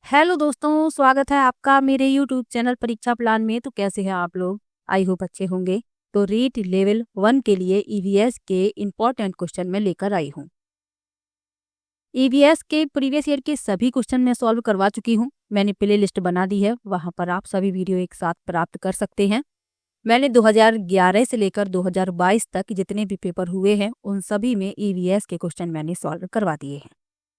Hello दोस्तों, स्वागत है आपका मेरे यूट्यूब चैनल परीक्षा प्लान में। तो कैसे हैं आप लोग? आई होप अच्छे होंगे। तो रीट लेवल 1 के लिए ईवीएस के इम्पोर्टेंट क्वेश्चन मैं लेकर आई हूँ। ईवीएस के प्रीवियस ईयर के सभी क्वेश्चन मैं सॉल्व करवा चुकी हूँ। मैंने प्ले लिस्ट बना दी है, वहाँ पर आप सभी वीडियो एक साथ प्राप्त कर सकते हैं। मैंने 2011 से लेकर 2022 तक जितने भी पेपर हुए हैं उन सभी में ईवीएस के क्वेश्चन मैंने सॉल्व करवा दिए हैं।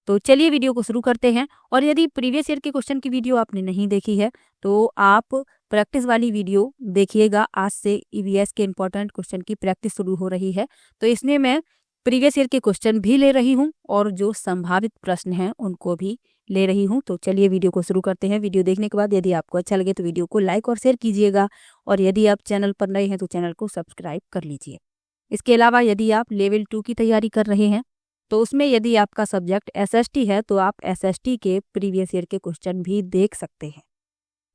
तो चलिए वीडियो को शुरू करते हैं। और यदि प्रीवियस ईयर के क्वेश्चन की वीडियो आपने नहीं देखी है तो आप प्रैक्टिस वाली वीडियो देखिएगा। आज से ईवीएस के इम्पोर्टेंट क्वेश्चन की प्रैक्टिस शुरू हो रही है, तो इसमें मैं प्रीवियस ईयर के क्वेश्चन भी ले रही हूँ और जो संभावित प्रश्न हैं उनको भी ले रही हूँ। तो चलिए वीडियो को शुरू करते हैं। वीडियो देखने के बाद यदि आपको अच्छा लगे तो वीडियो को लाइक और शेयर कीजिएगा, और यदि आप चैनल पर नए हैं तो चैनल को सब्सक्राइब कर लीजिए। इसके अलावा यदि आप लेवल 2 की तैयारी कर रहे हैं तो उसमें यदि आपका सब्जेक्ट एसएसटी है तो आप एसएसटी के प्रीवियस ईयर के क्वेश्चन भी देख सकते हैं।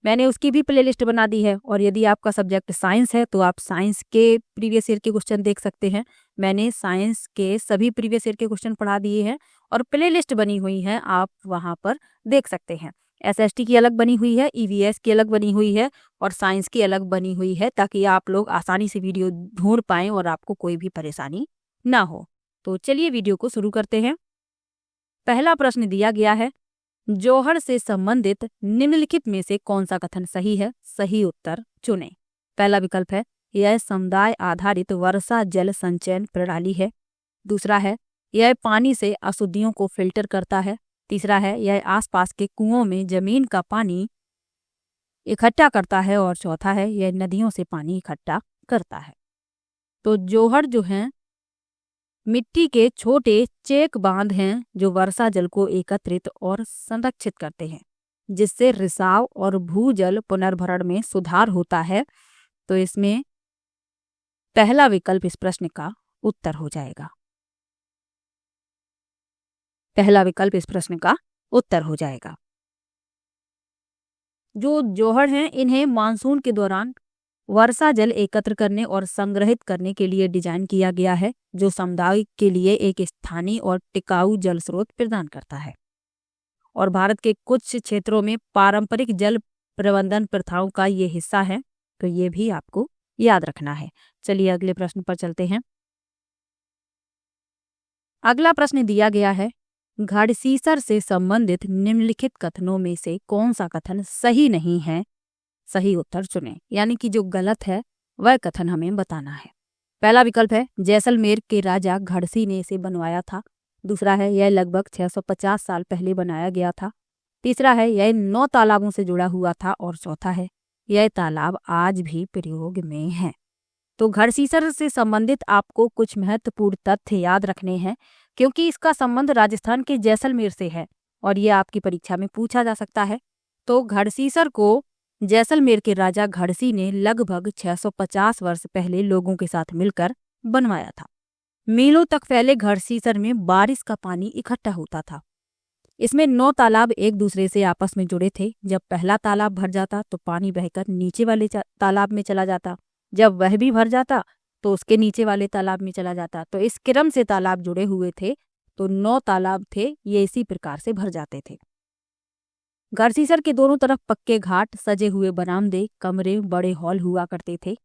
मैंने उसकी भी प्लेलिस्ट बना दी है। और यदि आपका सब्जेक्ट साइंस है तो आप साइंस के प्रीवियस ईयर के क्वेश्चन देख सकते हैं। मैंने साइंस के सभी प्रीवियस ईयर के क्वेश्चन पढ़ा दिए हैं और प्लेलिस्ट बनी हुई है, आप वहाँ पर देख सकते हैं। एसएसटी की अलग बनी हुई है, ईवीएस की अलग बनी हुई है और साइंस की अलग बनी हुई है, ताकि आप लोग आसानी से वीडियो ढूंढ पाएँ और आपको कोई भी परेशानी ना हो। तो चलिए वीडियो को शुरू करते हैं। पहला प्रश्न दिया गया है, जौहर से संबंधित निम्नलिखित में से कौन सा कथन सही है? सही उत्तर चुनें। पहला विकल्प है, यह समुदाय आधारित वर्षा जल संचयन प्रणाली है। दूसरा है, यह पानी से अशुद्धियों को फिल्टर करता है। तीसरा है, यह आसपास के कुओं में जमीन का पानी इकट्ठा करता है। और चौथा है, यह नदियों से पानी इकट्ठा करता है। तो जौहर जो है मिट्टी के छोटे चेक बांध हैं जो वर्षा जल को एकत्रित और संरक्षित करते हैं, जिससे रिसाव और भूजल पुनर्भरण में सुधार होता है। तो इसमें पहला विकल्प इस प्रश्न का उत्तर हो जाएगा। पहला विकल्प इस प्रश्न का उत्तर हो जाएगा। जो जौहर हैं इन्हें मानसून के दौरान वर्षा जल एकत्र करने और संग्रहित करने के लिए डिजाइन किया गया है, जो समुदाय के लिए एक स्थानीय और टिकाऊ जल स्रोत प्रदान करता है। और भारत के कुछ क्षेत्रों में पारंपरिक जल प्रबंधन प्रथाओं का ये हिस्सा है। तो ये भी आपको याद रखना है। चलिए अगले प्रश्न पर चलते हैं। अगला प्रश्न दिया गया है, घड़सीसर से संबंधित निम्नलिखित कथनों में से कौन सा कथन सही नहीं है? सही उत्तर चुनें। यानी कि जो गलत है वह कथन हमें बताना है। पहला विकल्प है, जैसलमेर के राजा घड़सी ने इसे बनवाया था। दूसरा है, यह लगभग 650 साल पहले बनाया गया था। तीसरा है, यह 9 तालाबों से जुड़ा हुआ था। और चौथा है, यह तालाब आज भी प्रयोग में है। तो घड़सीसर से संबंधित आपको कुछ महत्वपूर्ण तथ्य याद रखने हैं, क्योंकि इसका संबंध राजस्थान के जैसलमेर से है और ये आपकी परीक्षा में पूछा जा सकता है। तो घड़सीसर को जैसलमेर के राजा घड़सी ने लगभग 650 वर्ष पहले लोगों के साथ मिलकर बनवाया था। मीलों तक फैले घड़सीसर में बारिश का पानी इकट्ठा होता था। इसमें 9 तालाब एक दूसरे से आपस में जुड़े थे। जब पहला तालाब भर जाता तो पानी बहकर नीचे वाले तालाब में चला जाता। जब वह भी भर जाता तो उसके नीचे वाले तालाब में चला जाता। तो इस क्रम से तालाब जुड़े हुए थे। तो 9 तालाब थे, ये इसी प्रकार से भर जाते थे। घड़सीसर के दोनों तरफ पक्के घाट, सजे हुए बरामदे, कमरे, बड़े हॉल हुआ करते थे।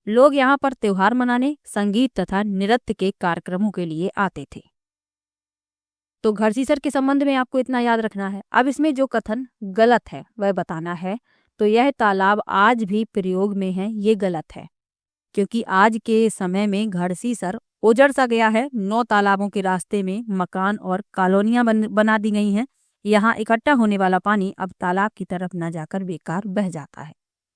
लोग यहाँ पर त्योहार मनाने, संगीत तथा नृत्य के कार्यक्रमों के लिए आते थे। तो घड़सीसर के संबंध में आपको इतना याद रखना है। अब इसमें जो कथन गलत है वह बताना है। तो यह तालाब आज भी प्रयोग में है, ये गलत है, क्योंकि आज के समय में घड़सीसर उजड़ सा गया है। 9 तालाबों के रास्ते में मकान और कॉलोनियां बना दी गई हैं। यहाँ इकट्ठा होने वाला पानी अब तालाब की तरफ न जाकर बेकार बह जाता है।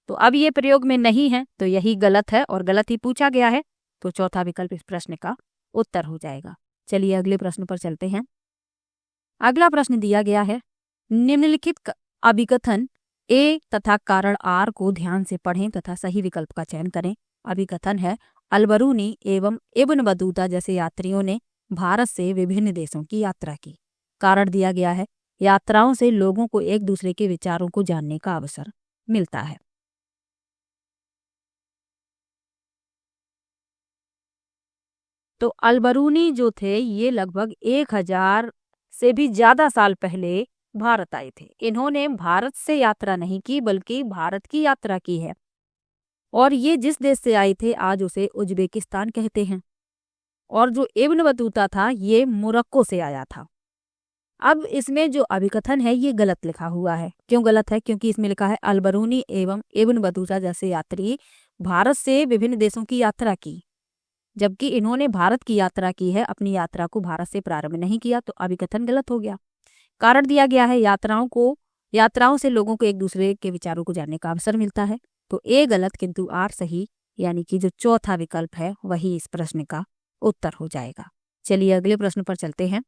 तो अब ये प्रयोग में नहीं है, तो यही गलत है और गलत ही पूछा गया है। तो चौथा विकल्प इस प्रश्न का उत्तर हो जाएगा। चलिए अगले प्रश्न पर चलते हैं। अगला प्रश्न दिया गया है, निम्नलिखित अभिकथन ए तथा कारण आर को ध्यान से पढ़ें तथा सही विकल्प का चयन करें। अभिकथन है, अलबरूनी एवं इब्न बतूता जैसे यात्रियों ने भारत से विभिन्न देशों की यात्रा की। कारण दिया गया है, यात्राओं से लोगों को एक दूसरे के विचारों को जानने का अवसर मिलता है। तो अलबरूनी जो थे ये लगभग 1000 से भी ज्यादा साल पहले भारत आए थे। इन्होंने भारत से यात्रा नहीं की बल्कि भारत की यात्रा की है। और ये जिस देश से आए थे आज उसे उज्बेकिस्तान कहते हैं। और जो इब्न बतूता था ये मोरक्को से आया था। अब इसमें जो अभिकथन है ये गलत लिखा हुआ है। क्यों गलत है? क्योंकि इसमें लिखा है अलबरूनी एवं इब्न बतूता जैसे यात्री भारत से विभिन्न देशों की यात्रा की, जबकि इन्होंने भारत की यात्रा की है, अपनी यात्रा को भारत से प्रारंभ नहीं किया, तो अभिकथन गलत हो गया। कारण दिया गया है यात्राओं से लोगों को एक दूसरे के विचारों को जानने का अवसर मिलता है। तो ए गलत किंतु आर सही, यानी कि जो चौथा विकल्प है वही इस प्रश्न का उत्तर हो जाएगा। चलिए अगले प्रश्न पर चलते हैं।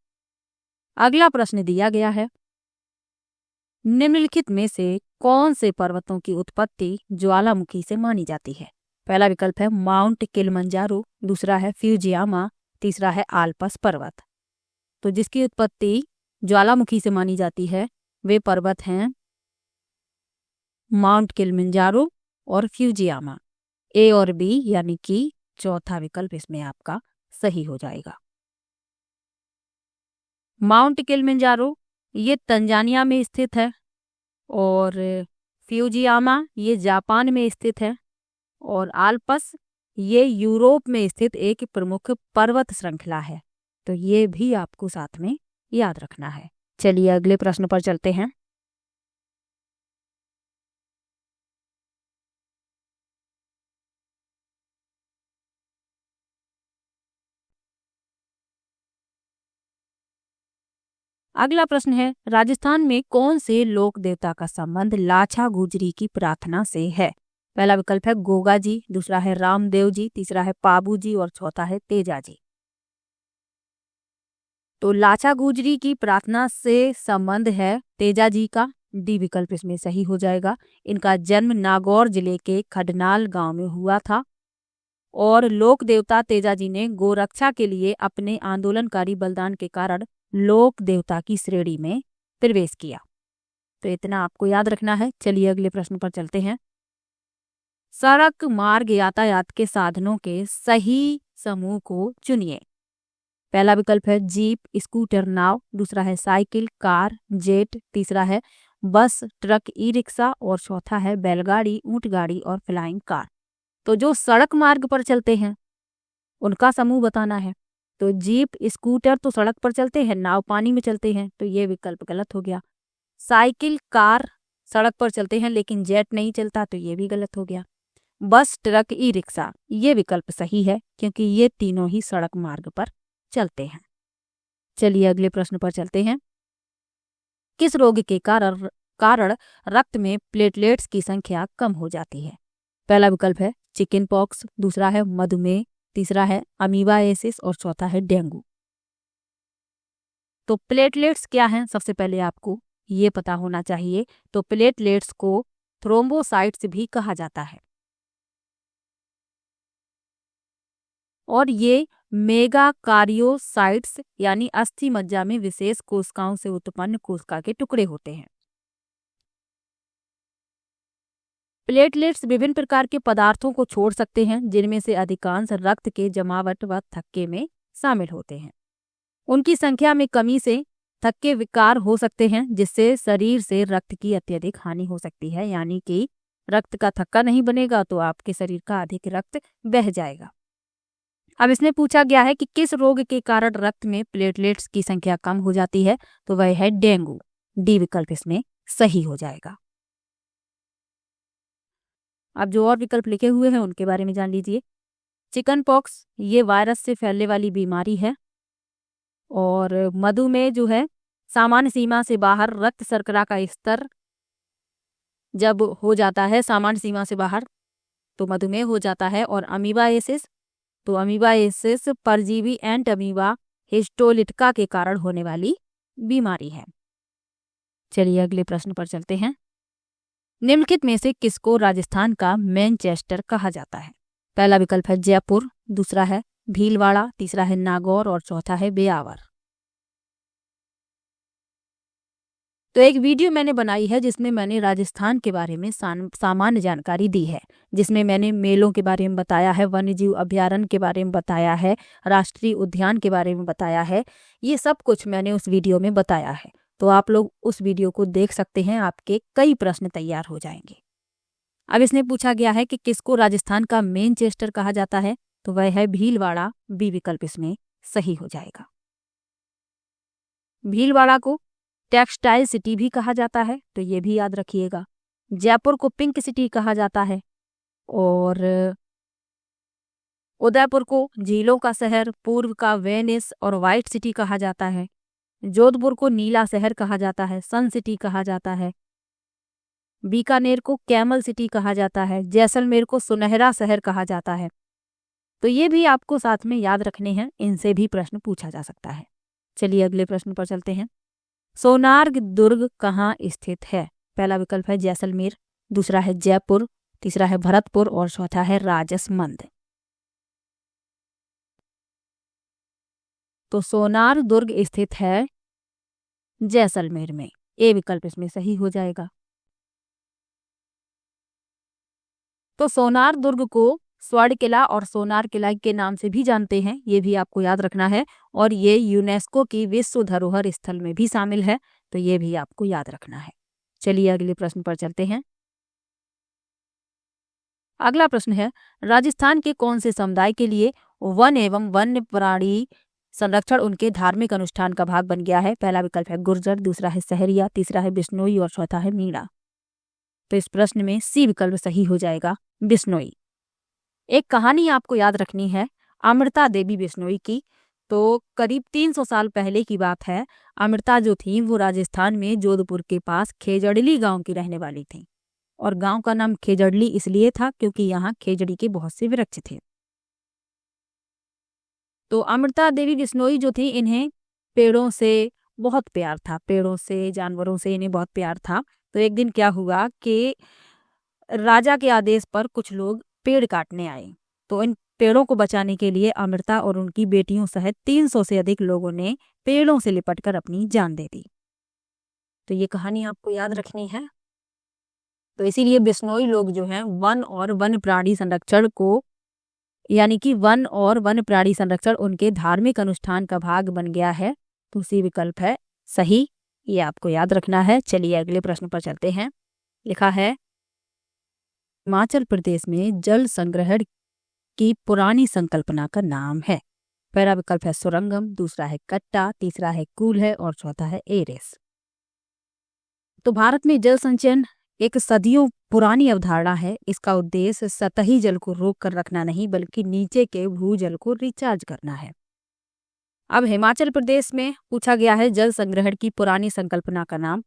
अगला प्रश्न दिया गया है, निम्नलिखित में से कौन से पर्वतों की उत्पत्ति ज्वालामुखी से मानी जाती है? पहला विकल्प है माउंट किलिमंजारो, दूसरा है फ्यूजियामा, तीसरा है आल्पस पर्वत। तो जिसकी उत्पत्ति ज्वालामुखी से मानी जाती है वे पर्वत हैं माउंट किलिमंजारो और फ्यूजियामा। ए और बी यानी कि चौथा विकल्प इसमें आपका सही हो जाएगा। माउंट किलिमंजारो ये तंजानिया में स्थित है और फ्यूजियामा ये जापान में स्थित है और आल्पस ये यूरोप में स्थित एक प्रमुख पर्वत श्रृंखला है। तो ये भी आपको साथ में याद रखना है। चलिए अगले प्रश्न पर चलते हैं। अगला प्रश्न है, राजस्थान में कौन से लोक देवता का संबंध लाछा गुजरी की प्रार्थना से है? पहला विकल्प है गोगा जी, दूसरा है रामदेव जी, तीसरा है पाबू जी और चौथा है तेजा जी। तो लाछा गुजरी की प्रार्थना से संबंध है तेजा जी का। डी विकल्प इसमें सही हो जाएगा। इनका जन्म नागौर जिले के खडनाल गांव में हुआ था और लोक देवता तेजा जी ने गोरक्षा के लिए अपने आंदोलनकारी बलिदान के कारण लोक देवता की श्रेणी में प्रवेश किया। तो इतना आपको याद रखना है। चलिए अगले प्रश्न पर चलते हैं। सड़क मार्ग यातायात के साधनों के सही समूह को चुनिए। पहला विकल्प है जीप, स्कूटर, नाव, दूसरा है साइकिल, कार, जेट, तीसरा है बस, ट्रक, ई रिक्शा और चौथा है बैलगाड़ी, ऊंट गाड़ी और फ्लाइंग कार। तो जो सड़क मार्ग पर चलते हैं उनका समूह बताना है। तो जीप, स्कूटर तो सड़क पर चलते हैं, नाव पानी में चलते हैं, तो ये विकल्प गलत हो गया। साइकिल, कार सड़क पर चलते हैं लेकिन जेट नहीं चलता, तो ये भी गलत हो गया। बस, ट्रक, ई रिक्शा ये विकल्प सही है क्योंकि ये तीनों ही सड़क मार्ग पर चलते हैं। चलिए अगले प्रश्न पर चलते हैं। किस रोग के कारण रक्त में प्लेटलेट्स की संख्या कम हो जाती है? पहला विकल्प है चिकन पॉक्स, दूसरा है मधुमेह, तीसरा है अमीबाएसिस और चौथा है डेंगू। तो प्लेटलेट्स क्या हैं सबसे पहले आपको ये पता होना चाहिए। तो प्लेटलेट्स को थ्रोम्बोसाइट्स भी कहा जाता है और ये मेगाकारियोसाइट्स यानी अस्थि मज्जा में विशेष कोशिकाओं से उत्पन्न कोशिका के टुकड़े होते हैं। प्लेटलेट्स विभिन्न प्रकार के पदार्थों को छोड़ सकते हैं जिनमें से अधिकांश रक्त के जमावट व थक्के में शामिल होते हैं। उनकी संख्या में कमी से थक्के विकार हो सकते हैं जिससे शरीर से रक्त की अत्यधिक हानि हो सकती है, यानी कि रक्त का थक्का नहीं बनेगा तो आपके शरीर का अधिक रक्त बह जाएगा। अब इसमें पूछा गया है कि किस रोग के कारण रक्त में प्लेटलेट्स की संख्या कम हो जाती है, तो वह है डेंगू। डी विकल्प इसमें सही हो जाएगा। अब जो और विकल्प लिखे हुए हैं उनके बारे में जान लीजिए। चिकन पॉक्स ये वायरस से फैलने वाली बीमारी है और मधुमेह जो है सामान्य सीमा से बाहर रक्त शर्करा का स्तर जब हो जाता है सामान्य सीमा से बाहर तो मधुमेह हो जाता है। और अमीबाएसिस तो अमीबाएसिस परजीवी एंट अमीबा हिस्टोलिटिका के कारण होने वाली बीमारी है। चलिए अगले प्रश्न पर चलते हैं। निम्नलिखित में से किसको राजस्थान का मैनचेस्टर कहा जाता है? पहला विकल्प है जयपुर, दूसरा है भीलवाड़ा, तीसरा है नागौर और चौथा है ब्यावर। तो एक वीडियो मैंने बनाई है जिसमें मैंने राजस्थान के बारे में सामान्य जानकारी दी है, जिसमें मैंने मेलों के बारे में बताया है, वन्यजीव अभयारण्य के बारे में बताया है, राष्ट्रीय उद्यान के बारे में बताया है। ये सब कुछ मैंने उस वीडियो में बताया है। तो आप लोग उस वीडियो को देख सकते हैं, आपके कई प्रश्न तैयार हो जाएंगे। अब इसने पूछा गया है कि किसको राजस्थान का मैनचेस्टर कहा जाता है, तो वह है भीलवाड़ा। बी विकल्प इसमें सही हो जाएगा। भीलवाड़ा को टेक्सटाइल सिटी भी कहा जाता है, तो ये भी याद रखिएगा। जयपुर को पिंक सिटी कहा जाता है, और उदयपुर को झीलों का शहर, पूर्व का वेनिस और व्हाइट सिटी कहा जाता है। जोधपुर को नीला शहर कहा जाता है, सन सिटी कहा जाता है। बीकानेर को कैमल सिटी कहा जाता है। जैसलमेर को सुनहरा शहर कहा जाता है। तो ये भी आपको साथ में याद रखने हैं, इनसे भी प्रश्न पूछा जा सकता है। चलिए अगले प्रश्न पर चलते हैं। सोनार्ग दुर्ग कहाँ स्थित है? पहला विकल्प है जैसलमेर, दूसरा है जयपुर, तीसरा है भरतपुर और चौथा है राजसमंद। तो सोनार दुर्ग स्थित है जैसलमेर में। ए विकल्प इसमें सही हो जाएगा। तो सोनार दुर्ग को स्वर्ण किला और सोनार किला के नाम से भी जानते हैं, ये भी आपको याद रखना है। और ये यूनेस्को की विश्व धरोहर स्थल में भी शामिल है, तो ये भी आपको याद रखना है। चलिए अगले प्रश्न पर चलते हैं। अगला प्रश्न है, राजस्थान के कौन से समुदाय के लिए वन एवं वन्य प्राणी संरक्षण उनके धार्मिक अनुष्ठान का भाग बन गया है? पहला विकल्प है गुर्जर, दूसरा है सहरिया, तीसरा है बिश्नोई और चौथा है मीणा। तो इस प्रश्न में सी विकल्प सही हो जाएगा, बिश्नोई। एक कहानी आपको याद रखनी है अमृता देवी बिश्नोई की। तो करीब 300 साल पहले की बात है। अमृता जो थी वो राजस्थान में जोधपुर के पास खेजड़ली गांव की रहने वाली थी, और गांव का नाम खेजड़ली इसलिए था क्योंकि यहाँ खेजड़ी के बहुत से वृक्ष थे। तो अमृता देवी बिश्नोई जो थी, इन्हें पेड़ों से बहुत प्यार था, पेड़ों से, जानवरों से इन्हें बहुत प्यार था। तो एक दिन क्या हुआ कि राजा के आदेश पर कुछ लोग पेड़ काटने आए। तो इन पेड़ों को बचाने के लिए अमृता और उनकी बेटियों सहित 300 से अधिक लोगों ने पेड़ों से लिपटकर अपनी जान दे दी। तो ये कहानी आपको याद रखनी है। तो इसीलिए बिश्नोई लोग जो हैं वन और वन्य प्राणी संरक्षण को, यानी कि वन और वन्य प्राणी संरक्षण उनके धार्मिक अनुष्ठान का भाग बन गया है। तो सी विकल्प है सही, ये आपको याद रखना है। चलिए अगले प्रश्न पर चलते हैं। लिखा है हिमाचल प्रदेश में जल संग्रहण की पुरानी संकल्पना का नाम है। पहला विकल्प है सुरंगम, दूसरा है कट्टा, तीसरा है कूल्हे और चौथा है एरेस। तो भारत में जल संचयन एक सदियों पुरानी अवधारणा है। इसका उद्देश्य सतही जल को रोक कर रखना नहीं, बल्कि नीचे के भूजल को रिचार्ज करना है। अब हिमाचल प्रदेश में पूछा गया है जल संग्रहण की पुरानी संकल्पना का नाम।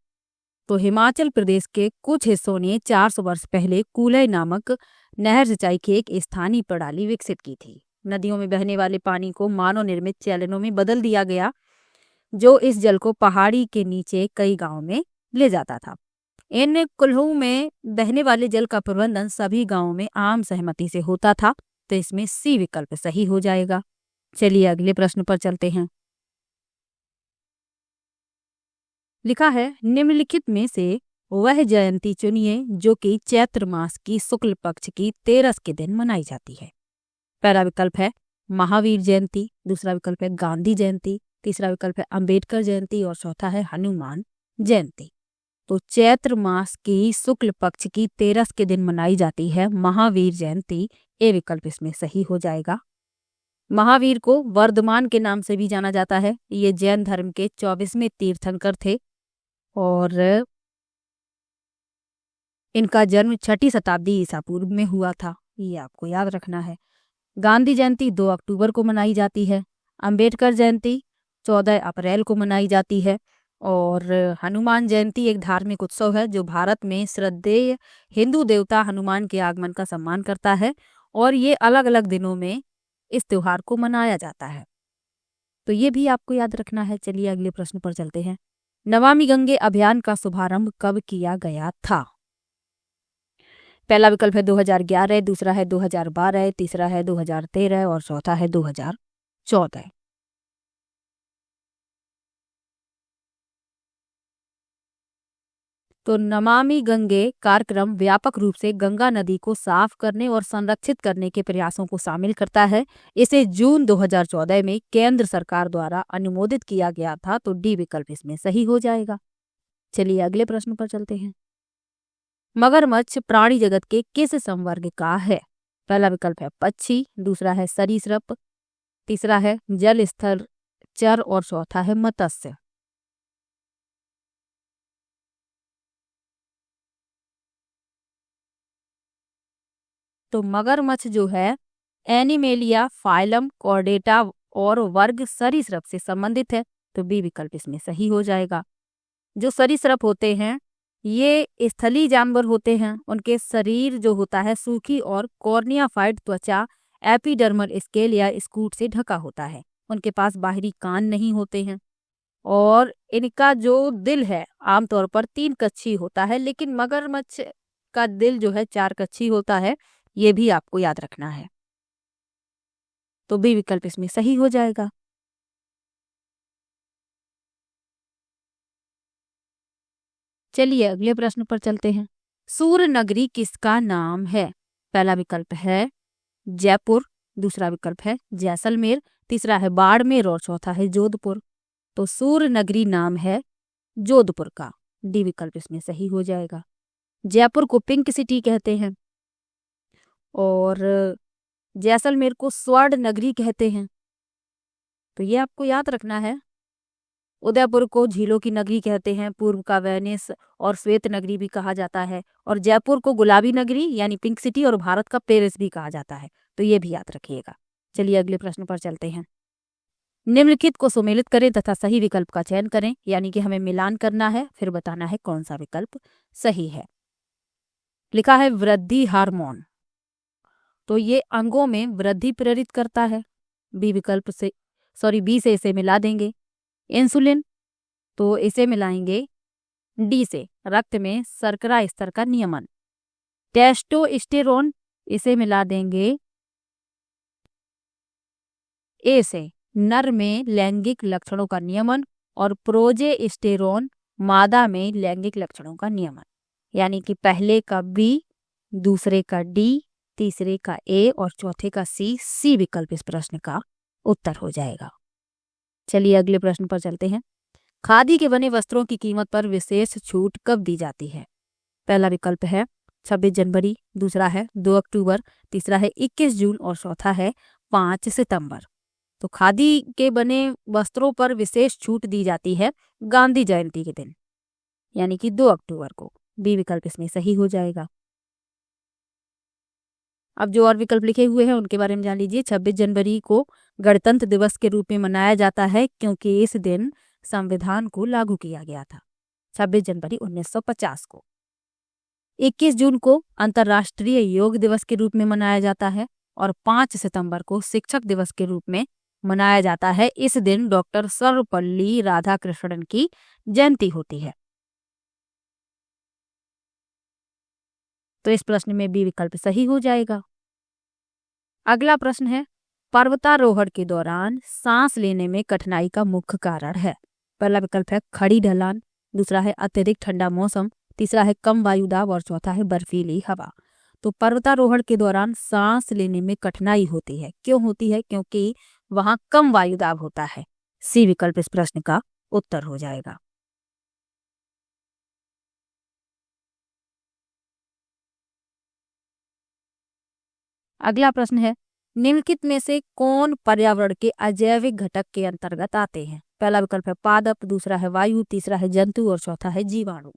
तो हिमाचल प्रदेश के कुछ हिस्सों ने 400 वर्ष पहले कूल्हे नामक नहर सिंचाई की एक स्थानीय प्रणाली विकसित की थी। नदियों में बहने वाले पानी को मानव निर्मित चैनलों में बदल दिया गया, जो इस जल को पहाड़ी के नीचे कई गांवों में ले जाता था। इन कुल्हों में बहने वाले जल का प्रबंधन सभी गांवों में आम सहमति से होता था। तो इसमें सी विकल्प सही हो जाएगा। चलिए अगले प्रश्न पर चलते हैं। लिखा है निम्नलिखित में से वह जयंती चुनिए जो कि चैत्र मास की शुक्ल पक्ष की 13 के दिन मनाई जाती है। पहला विकल्प है महावीर जयंती, दूसरा विकल्प है गांधी जयंती, तीसरा विकल्प है अंबेडकर जयंती और चौथा है हनुमान जयंती। तो चैत्र मास की शुक्ल पक्ष की 13 के दिन मनाई जाती है महावीर जयंती। ए विकल्प इसमें सही हो जाएगा। महावीर को वर्धमान के नाम से भी जाना जाता है। ये जैन धर्म के 24वें तीर्थंकर थे और इनका जन्म 6ठी शताब्दी ईसा पूर्व में हुआ था, ये आपको याद रखना है। गांधी जयंती 2 अक्टूबर को मनाई जाती है। अंबेडकर जयंती 14 अप्रैल को मनाई जाती है। और हनुमान जयंती एक धार्मिक उत्सव है जो भारत में श्रद्धेय हिंदू देवता हनुमान के आगमन का सम्मान करता है, और ये अलग अलग दिनों में इस त्योहार को मनाया जाता है। तो ये भी आपको याद रखना है। चलिए अगले प्रश्न पर चलते हैं। नमामि गंगे अभियान का शुभारंभ कब किया गया था? पहला विकल्प है 2011, दूसरा है 2012, तीसरा है 2013 और चौथा है 2014। तो नमामि गंगे कार्यक्रम व्यापक रूप से गंगा नदी को साफ करने और संरक्षित करने के प्रयासों को शामिल करता है। इसे जून 2014 में केंद्र सरकार द्वारा अनुमोदित किया गया था। तो डी विकल्प इसमें सही हो जाएगा। चलिए अगले प्रश्न पर चलते हैं। मगरमच्छ प्राणी जगत के किस संवर्ग का है? पहला विकल्प है पक्षी, दूसरा है सरीसृप, तीसरा है जल स्थल चर और चौथा है मत्स्य। तो मगरमच्छ जो है एनिमेलिया फाइलम कॉर्डेटा और वर्ग सरीसृप से संबंधित है। तो बी विकल्प इसमें सही हो जाएगा। जो सरीसृप होते हैं ये स्थलीय जानवर होते हैं। उनके शरीर जो होता है सूखी और कॉर्नियाफाइड त्वचा एपिडर्मल स्केल या स्कूट से ढका होता है। उनके पास बाहरी कान नहीं होते हैं और इनका जो दिल है आमतौर पर 3 कक्षी होता है, लेकिन मगरमच्छ का दिल जो है 4 कक्षी होता है। ये भी आपको याद रखना है। तो बी विकल्प इसमें सही हो जाएगा। चलिए अगले प्रश्न पर चलते हैं। सूर्य नगरी किसका नाम है? पहला विकल्प है जयपुर, दूसरा विकल्प है जैसलमेर, तीसरा है बाड़मेर और चौथा है जोधपुर। तो सूर्य नगरी नाम है जोधपुर का। डी विकल्प इसमें सही हो जाएगा। जयपुर को पिंक सिटी कहते हैं और जैसलमेर को स्वर्ण नगरी कहते हैं। तो ये आपको याद रखना है। उदयपुर को झीलों की नगरी कहते हैं, पूर्व का वेनिस और श्वेत नगरी भी कहा जाता है, और जयपुर को गुलाबी नगरी यानी पिंक सिटी और भारत का पेरिस भी कहा जाता है। तो ये भी याद रखिएगा। चलिए अगले प्रश्न पर चलते हैं। निम्नलिखित को सुमेलित करें तथा सही विकल्प का चयन करें, यानी कि हमें मिलान करना है, फिर बताना है कौन सा विकल्प सही है। लिखा है वृद्धि हार्मोन, तो ये अंगों में वृद्धि प्रेरित करता है। बी विकल्प से बी से इसे मिला देंगे। इंसुलिन, तो इसे मिलाएंगे डी से, रक्त में शर्करा स्तर का नियमन। टेस्टोस्टेरोन, इसे मिला देंगे ए से, नर में लैंगिक लक्षणों का नियमन। और प्रोजेस्टेरोन, मादा में लैंगिक लक्षणों का नियमन। यानी कि पहले का बी, दूसरे का डी, तीसरे का ए और चौथे का सी। सी विकल्प इस प्रश्न का उत्तर हो जाएगा। चलिए अगले प्रश्न पर चलते हैं। खादी के बने वस्त्रों की कीमत पर विशेष छूट कब दी जाती है? पहला विकल्प है 26 जनवरी, दूसरा है 2 अक्टूबर, तीसरा है 21 जून और चौथा है 5 सितंबर। तो खादी के बने वस्त्रों पर विशेष छूट दी जाती है गांधी जयंती के दिन, यानी कि 2 अक्टूबर को। बी विकल्प इसमें सही हो जाएगा। अब जो और विकल्प लिखे हुए हैं उनके बारे में जान लीजिए। 26 जनवरी को गणतंत्र दिवस के रूप में मनाया जाता है क्योंकि इस दिन संविधान को लागू किया गया था, 26 जनवरी 1950 को। 21 जून को अंतर्राष्ट्रीय योग दिवस के रूप में मनाया जाता है और 5 सितंबर को शिक्षक दिवस के रूप में मनाया जाता है। इस दिन डॉक्टर सर्वपल्ली राधाकृष्णन की जयंती होती है। तो इस प्रश्न में बी विकल्प सही हो जाएगा। अगला प्रश्न है, पर्वतारोहण के दौरान सांस लेने में कठिनाई का मुख्य कारण है? पहला विकल्प है खड़ी ढलान, दूसरा है अत्यधिक ठंडा मौसम, तीसरा है कम वायु दाब और चौथा है बर्फीली हवा। तो पर्वतारोहण के दौरान सांस लेने में कठिनाई होती है। क्यों होती है? क्योंकि वहां कम वायु दाब होता है। सी विकल्प इस प्रश्न का उत्तर हो जाएगा। अगला प्रश्न है, निम्नलिखित में से कौन पर्यावरण के अजैविक घटक के अंतर्गत आते हैं? पहला विकल्प है पादप, दूसरा है वायु, तीसरा है जंतु और चौथा है जीवाणु।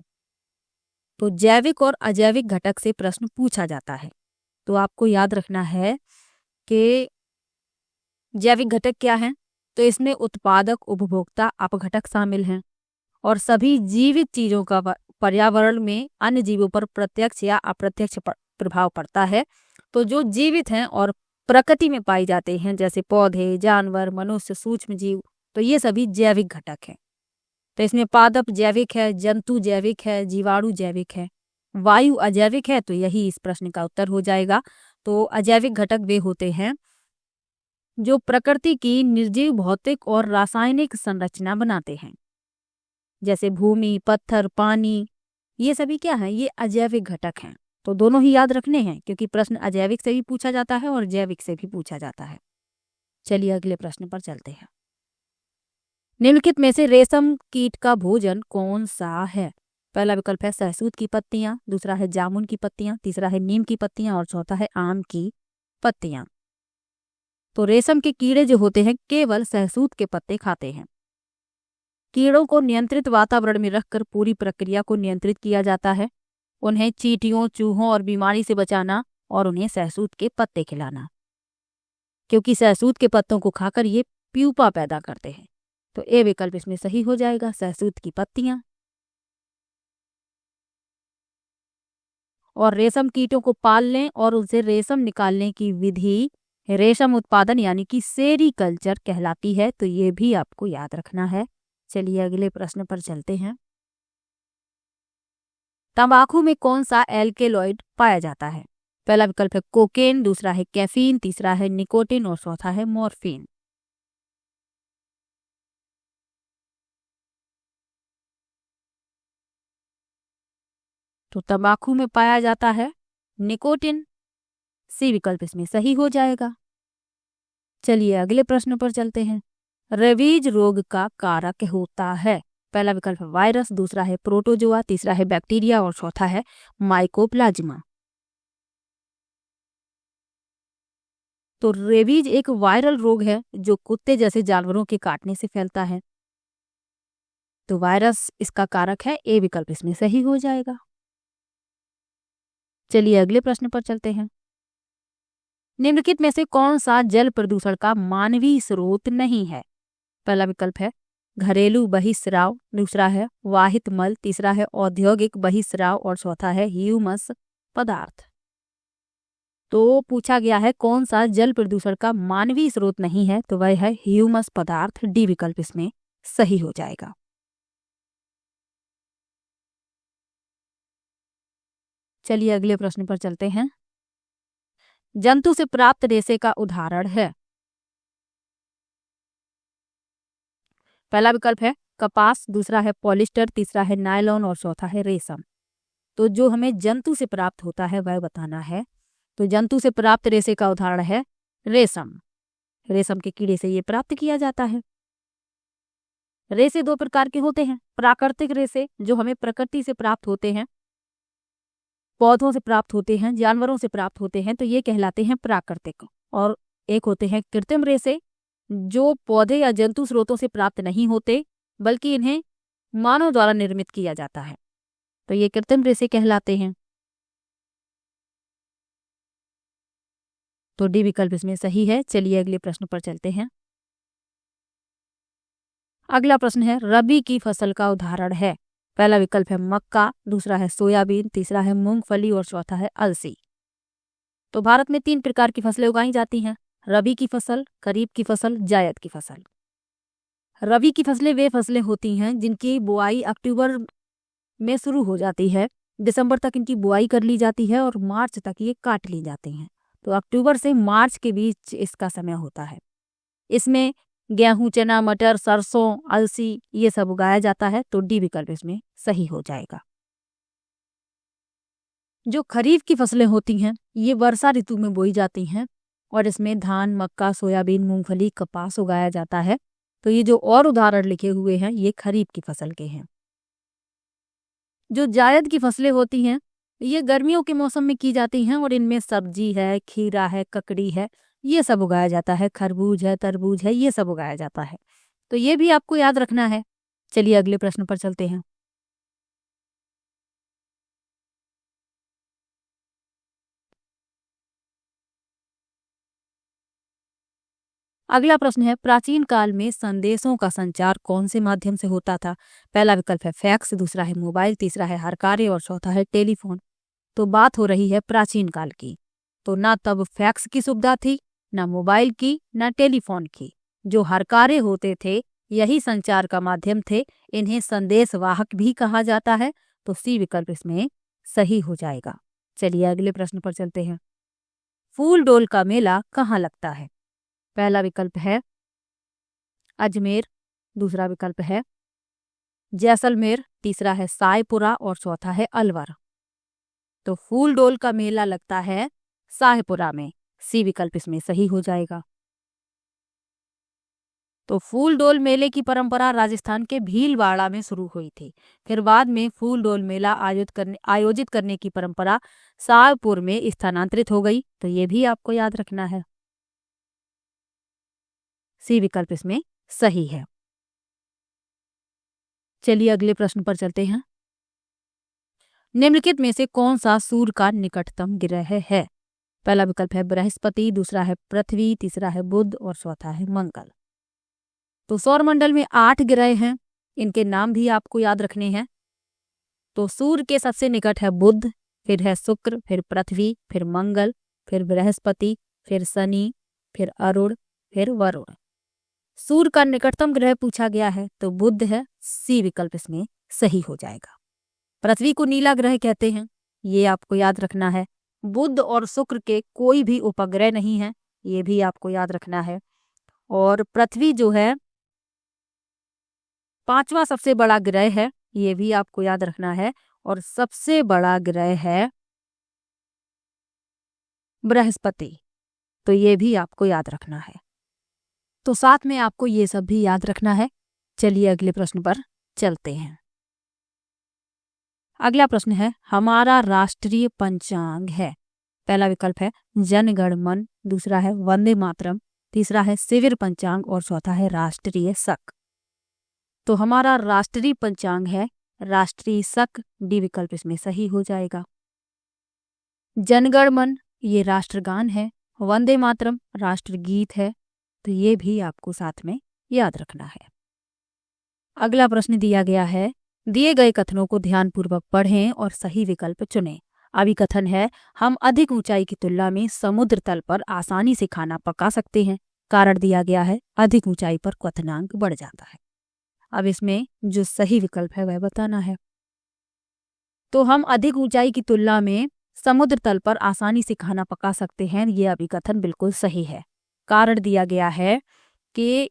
तो जैविक और अजैविक घटक से प्रश्न पूछा जाता है, तो आपको याद रखना है कि जैविक घटक क्या हैं। तो इसमें उत्पादक, उपभोक्ता, अपघटक शामिल हैं और सभी जीवित चीजों का पर्यावरण में अन्य जीवों पर प्रत्यक्ष या अप्रत्यक्ष प्रभाव पड़ता है। तो जो जीवित हैं और प्रकृति में पाए जाते हैं जैसे पौधे, जानवर, मनुष्य, सूक्ष्म जीव, तो ये सभी जैविक घटक हैं। तो इसमें पादप जैविक है, जंतु जैविक है, जीवाणु जैविक है, वायु अजैविक है। तो यही इस प्रश्न का उत्तर हो जाएगा। तो अजैविक घटक वे होते हैं जो प्रकृति की निर्जीव भौतिक और रासायनिक संरचना बनाते हैं, जैसे भूमि, पत्थर, पानी, ये सभी क्या है, ये अजैविक घटक हैं। तो दोनों ही याद रखने हैं क्योंकि प्रश्न अजैविक से भी पूछा जाता है और जैविक से भी पूछा जाता है। चलिए अगले प्रश्न पर चलते हैं। निम्नलिखित में से रेशम कीट का भोजन कौन सा है? पहला विकल्प है सहसूत की पत्तियां, दूसरा है जामुन की पत्तियां, तीसरा है नीम की पत्तियां और चौथा है आम की पत्तियां। तो रेशम के कीड़े जो होते हैं केवल सहसूत के पत्ते खाते हैं। कीड़ों को नियंत्रित वातावरण में रखकर पूरी प्रक्रिया को नियंत्रित किया जाता है। उन्हें चींटियों, चूहों और बीमारी से बचाना और उन्हें सहसूत के पत्ते खिलाना, क्योंकि सहसूत के पत्तों को खाकर ये प्यूपा पैदा करते हैं। तो ए विकल्प इसमें सही हो जाएगा, सहसूत की पत्तियां। और रेशम कीटों को पालने और उनसे रेशम निकालने की विधि रेशम उत्पादन यानी कि सेरीकल्चर कहलाती है। तो ये भी आपको याद रखना है। चलिए अगले प्रश्न पर चलते हैं। तंबाकू में कौन सा एल्केलॉइड पाया जाता है? पहला विकल्प है कोकेन, दूसरा है कैफीन, तीसरा है निकोटिन और चौथा है मॉर्फिन। तो तंबाकू में पाया जाता है निकोटिन। सी विकल्प इसमें सही हो जाएगा। चलिए अगले प्रश्न पर चलते हैं। रेबीज रोग का कारक होता है? पहला विकल्प है वायरस, दूसरा है प्रोटोजोआ, तीसरा है बैक्टीरिया और चौथा है माइकोप्लाज्मा। तो रेबीज एक वायरल रोग है जो कुत्ते जैसे जानवरों के काटने से फैलता है। तो वायरस इसका कारक है। ए विकल्प इसमें सही हो जाएगा। चलिए अगले प्रश्न पर चलते हैं। निम्नलिखित में से कौन सा जल प्रदूषण का मानवीय स्रोत नहीं है? पहला विकल्प है घरेलू बहिस्राव, दूसरा है वाहित मल, तीसरा है औद्योगिक बहिस्राव और चौथा है ह्यूमस पदार्थ। तो पूछा गया है कौन सा जल प्रदूषण का मानवीय स्रोत नहीं है, तो वह है ह्यूमस पदार्थ। डी विकल्प इसमें सही हो जाएगा। चलिए अगले प्रश्न पर चलते हैं। जंतु से प्राप्त रेशे का उदाहरण है? पहला विकल्प है कपास, दूसरा है पॉलिस्टर, तीसरा है नायलॉन और चौथा है रेशम। तो जो हमें जंतु से प्राप्त होता है वह बताना है। तो जंतु से प्राप्त रेशे का उदाहरण है रेशम। रेशम के कीड़े से ये प्राप्त किया जाता है। रेशे दो प्रकार के होते हैं। प्राकृतिक रेशे जो हमें प्रकृति से प्राप्त होते हैं, पौधों से प्राप्त होते हैं, जानवरों से प्राप्त होते हैं, तो ये कहलाते हैं प्राकृतिक। और एक होते हैं कृत्रिम रेशे जो पौधे या जंतु स्रोतों से प्राप्त नहीं होते बल्कि इन्हें मानव द्वारा निर्मित किया जाता है। तो ये कृत्रिम रेशे कहलाते हैं। तो डी विकल्प इसमें सही है। चलिए अगले प्रश्न पर चलते हैं। अगला प्रश्न है रबी की फसल का उदाहरण है? पहला विकल्प है मक्का, दूसरा है सोयाबीन, तीसरा है मूंगफली और चौथा है अलसी। तो भारत में 3 प्रकार की फसलें उगाई जाती हैं। रबी की फसल, खरीफ की फसल, जायद की फसल। रबी की फसलें वे फसलें होती हैं जिनकी बुआई अक्टूबर में शुरू हो जाती है, दिसंबर तक इनकी बुआई कर ली जाती है और मार्च तक ये काट ली जाती हैं। तो अक्टूबर से मार्च के बीच इसका समय होता है। इसमें गेहूं, चना, मटर, सरसों, अलसी ये सब उगाया जाता है। तो डी विकल्प इसमें सही हो जाएगा। जो खरीफ की फसलें होती हैं ये वर्षा ऋतु में बोई जाती हैं और इसमें धान, मक्का, सोयाबीन, मूंगफली, कपास उगाया जाता है। तो ये जो और उदाहरण लिखे हुए हैं ये खरीफ की फसल के हैं। जो जायद की फसलें होती हैं ये गर्मियों के मौसम में की जाती हैं और इनमें सब्जी है, खीरा है, ककड़ी है, ये सब उगाया जाता है। खरबूज है, तरबूज है, ये सब उगाया जाता है। तो ये भी आपको याद रखना है। चलिए अगले प्रश्न पर चलते हैं। अगला प्रश्न है प्राचीन काल में संदेशों का संचार कौन से माध्यम से होता था? पहला विकल्प है फैक्स, दूसरा है मोबाइल, तीसरा है हरकारे और चौथा है टेलीफोन। तो बात हो रही है प्राचीन काल की। तो ना तब फैक्स की सुविधा थी, ना मोबाइल की, ना टेलीफोन की। जो हरकारे होते थे यही संचार का माध्यम थे। इन्हें संदेश वाहक भी कहा जाता है। तो सी विकल्प इसमें सही हो जाएगा। चलिए अगले प्रश्न पर चलते हैं। फूल डोल का मेला कहाँ लगता है? पहला विकल्प है अजमेर, दूसरा विकल्प है जैसलमेर, तीसरा है सायपुरा और चौथा है अलवर। तो फूल-डोल का मेला लगता है सायपुरा में। सी विकल्प इसमें सही हो जाएगा। तो फूल-डोल मेले की परंपरा राजस्थान के भीलवाड़ा में शुरू हुई थी। फिर बाद में फूल-डोल मेला आयोजित करने की परंपरा सायपुर में स्थानांतरित हो गई। तो ये भी आपको याद रखना है। सी विकल्प इसमें सही है। चलिए अगले प्रश्न पर चलते हैं। निम्नलिखित में से कौन सा सूर्य का निकटतम ग्रह है? पहला विकल्प है बृहस्पति, दूसरा है पृथ्वी, तीसरा है बुध और चौथा है मंगल। तो सौरमंडल में 8 ग्रह हैं, इनके नाम भी आपको याद रखने हैं। तो सूर्य के सबसे निकट है बुध, फिर है शुक्र, फिर पृथ्वी, फिर मंगल, फिर बृहस्पति, फिर शनि, फिर अरुण, फिर वरुण। सूर्य का निकटतम ग्रह पूछा गया है तो बुध है। सी विकल्प इसमें सही हो जाएगा। पृथ्वी को नीला ग्रह कहते हैं, ये आपको याद रखना है। बुध और शुक्र के कोई भी उपग्रह नहीं है, ये भी आपको याद रखना है। और पृथ्वी जो है 5वां सबसे बड़ा ग्रह है, ये भी आपको याद रखना है। और सबसे बड़ा ग्रह है बृहस्पति, तो ये भी आपको याद रखना है। तो साथ में आपको ये सब भी याद रखना है। चलिए अगले प्रश्न पर चलते हैं। अगला प्रश्न है, हमारा राष्ट्रीय पंचांग है। पहला विकल्प है जन गण मन, दूसरा है वंदे मातरम, तीसरा है शिविर पंचांग और चौथा है राष्ट्रीय शक। तो हमारा राष्ट्रीय पंचांग है राष्ट्रीय शक। डी विकल्प इसमें सही हो जाएगा। जनगण मन ये राष्ट्रगान है, वंदे मातरम राष्ट्रगीत है, तो ये भी आपको साथ में याद रखना है। अगला प्रश्न दिया गया है, दिए गए कथनों को ध्यानपूर्वक पढ़ें और सही विकल्प चुनें। अभी कथन है, हम अधिक ऊंचाई की तुलना में समुद्र तल पर आसानी से खाना पका सकते हैं। कारण दिया गया है अधिक ऊंचाई पर क्वथनांक बढ़ जाता है। अब इसमें जो सही विकल्प है वह बताना है। तो हम अधिक ऊंचाई की तुलना में समुद्र तल पर आसानी से खाना पका सकते हैं, ये अभिकथन बिल्कुल सही है। कारण दिया गया है कि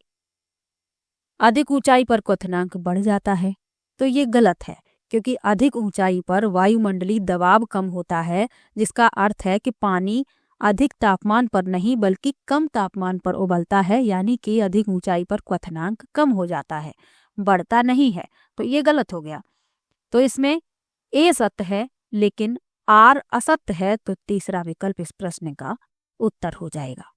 अधिक ऊंचाई पर क्वथनांक बढ़ जाता है, तो ये गलत है, क्योंकि अधिक ऊंचाई पर वायुमंडलीय दबाव कम होता है, जिसका अर्थ है कि पानी अधिक तापमान पर नहीं बल्कि कम तापमान पर उबलता है, यानी कि अधिक ऊंचाई पर क्वथनांक कम हो जाता है, बढ़ता नहीं है। तो ये गलत हो गया। तो इसमें ए सत्य है लेकिन आर असत्य है, तो तीसरा विकल्प इस प्रश्न का उत्तर हो जाएगा।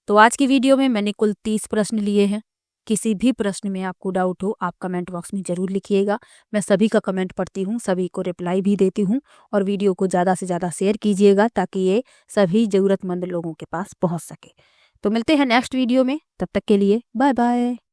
तो आज की वीडियो में मैंने कुल 30 प्रश्न लिए हैं। किसी भी प्रश्न में आपको डाउट हो आप कमेंट बॉक्स में ज़रूर लिखिएगा। मैं सभी का कमेंट पढ़ती हूँ, सभी को रिप्लाई भी देती हूँ। और वीडियो को ज़्यादा से ज़्यादा शेयर कीजिएगा ताकि ये सभी ज़रूरतमंद लोगों के पास पहुँच सके। तो मिलते हैं नेक्स्ट वीडियो में, तब तक के लिए बाय बाय।